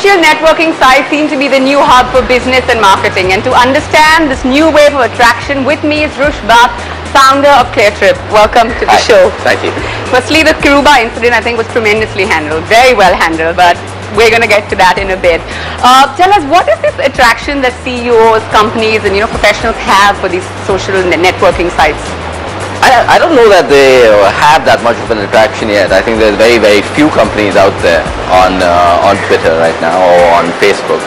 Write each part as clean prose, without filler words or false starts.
Social networking sites seem to be the new hub for business and marketing. And to understand this new wave of attraction, with me is Hrush Bhatt, founder of Cleartrip. Welcome to the show. Thank you. Firstly, the Kiruba incident I think was tremendously handled, very well handled, but we're going to get to that in a bit. Tell us, what is this attraction that CEOs, companies and professionals have for these social networking sites? I don't know that they have that much of an attraction yet. I think there's very, very few companies out there on Twitter right now or on Facebook.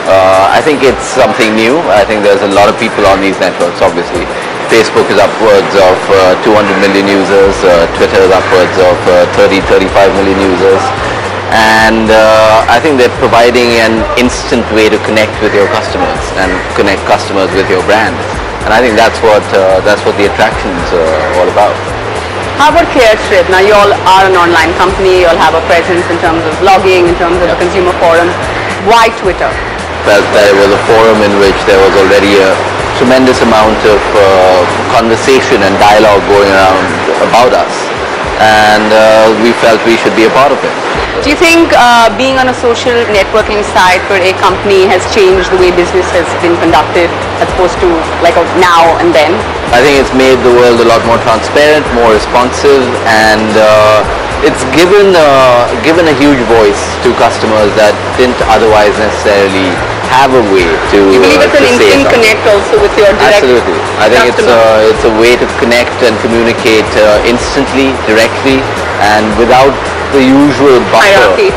I think it's something new. I think there's a lot of people on these networks, obviously. Facebook is upwards of 200 million users. Twitter is upwards of 35 million users. And I think they're providing an instant way to connect with your customers and connect customers with your brand. And I think that's what the attraction's all about. How about Cleartrip? Now you all are an online company, you all have a presence in terms of blogging, in terms of a consumer forum. Why Twitter? Felt that it was a forum in which there was already a tremendous amount of conversation and dialogue going around about us. And we felt we should be a part of it. Do you think being on a social networking site for a company has changed the way business has been conducted as opposed to like a now and then? I think it's made the world a lot more transparent, more responsive, and it's given a huge voice to customers that didn't otherwise necessarily have a way to You believe it's an instant connect also with your direct Absolutely. I think customer. it's a way to connect and communicate instantly, directly, and without the usual buffer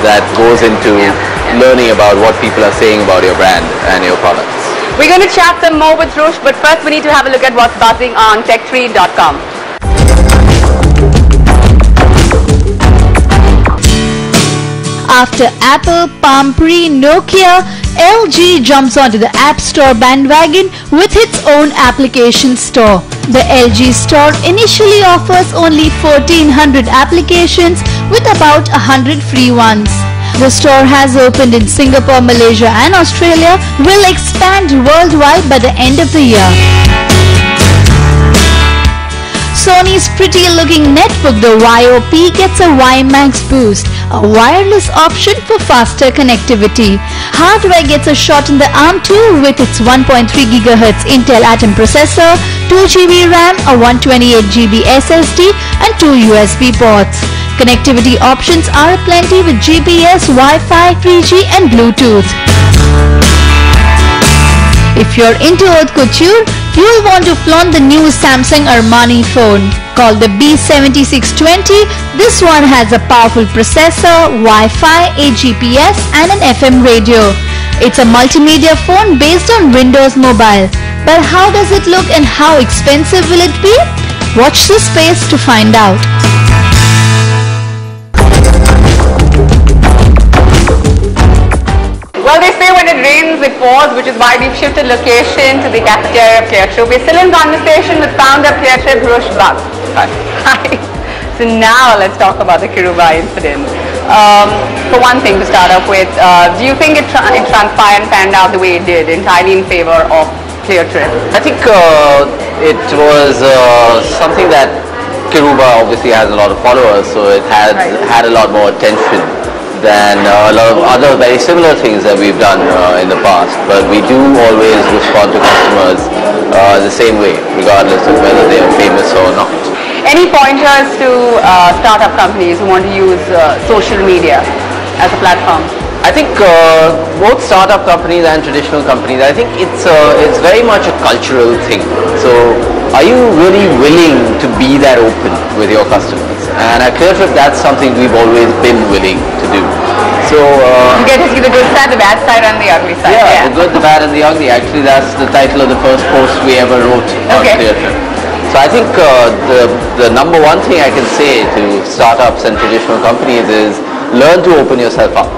that goes into learning about what people are saying about your brand and your products. We're going to chat some more with Hrush, but first we need to have a look at what's buzzing on TechTree.com. After Apple, Palm Pre, Nokia, LG jumps onto the App Store bandwagon with its own application store. The LG store initially offers only 1,400 applications with about 100 free ones. The store has opened in Singapore, Malaysia and Australia, will expand worldwide by the end of the year. Sony's pretty looking netbook, the YOP, gets a WiMAX boost, a wireless option for faster connectivity. Hardware gets a shot in the arm too with its 1.3 GHz Intel Atom processor, 2GB RAM, a 128GB SSD and 2 USB ports. Connectivity options are aplenty with GPS, Wi-Fi, 3G and Bluetooth. If you're into haute couture, you'll want to flaunt the new Samsung Armani phone. Called the B7620, this one has a powerful processor, Wi-Fi, a GPS and an FM radio. It's a multimedia phone based on Windows Mobile. But how does it look and how expensive will it be? Watch this space to find out. Well, they say when it rains, it pours, which is why we've shifted location to the cafeteria of Cleartrip. We're still in conversation with founder of Cleartrip, Hrush Bhatt. Hi. Hi. So now let's talk about the Kiruba incident. For one thing to start off with, do you think it transpired and panned out the way it did, entirely in favor of Cleartrip? I think it was something that Kiruba obviously has a lot of followers, so it had a lot more attention than a lot of other very similar things that we've done in the past. But we do always respond to customers the same way, regardless of whether they are famous or not. Any pointers to startup companies who want to use social media as a platform? I think both startup companies and traditional companies, I think it's very much a cultural thing. So are you really willing to be that open with your customers? And at Cleartrip, that's something we've always been willing to do. So you get to see the good side, the bad side and the ugly side. Yeah, the good, the bad and the ugly. Actually, that's the title of the first post we ever wrote on Cleartrip. So I think the number one thing I can say to startups and traditional companies is learn to open yourself up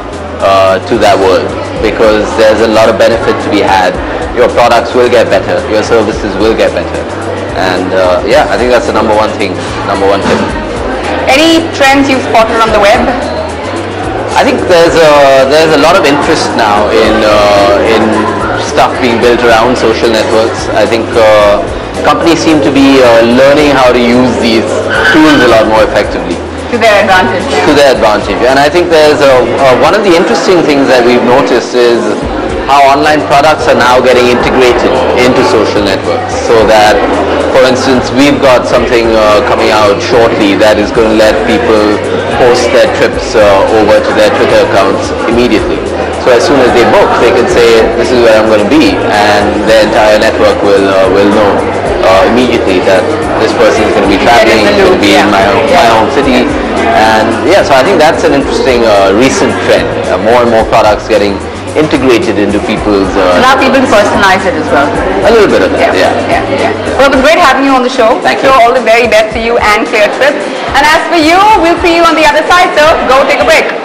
to that world, because there's a lot of benefit to be had. Your products will get better, your services will get better, and yeah, I think that's the number one thing, number one tip. Any trends you've spotted on the web? I think there's a lot of interest now in stuff being built around social networks. I think companies seem to be learning how to use these tools a lot more effectively. To their advantage. To their advantage. And I think there's one of the interesting things that we've noticed is how online products are now getting integrated into social networks. So that, for instance, we've got something coming out shortly that is going to let people post their trips over to their Twitter accounts immediately. So as soon as they book, they can say, this is where I'm going to be, and their entire network will know immediately that this person is going to be traveling, is going to be in my home city. And yeah, so I think that's an interesting recent trend. More and more products getting integrated into people's... allow people to personalize it as well. A little bit of that, yeah. Well, it was great having you on the show. Thank you. So all the very best to you and Cleartrip. And as for you, we'll see you on the other side, so go take a break.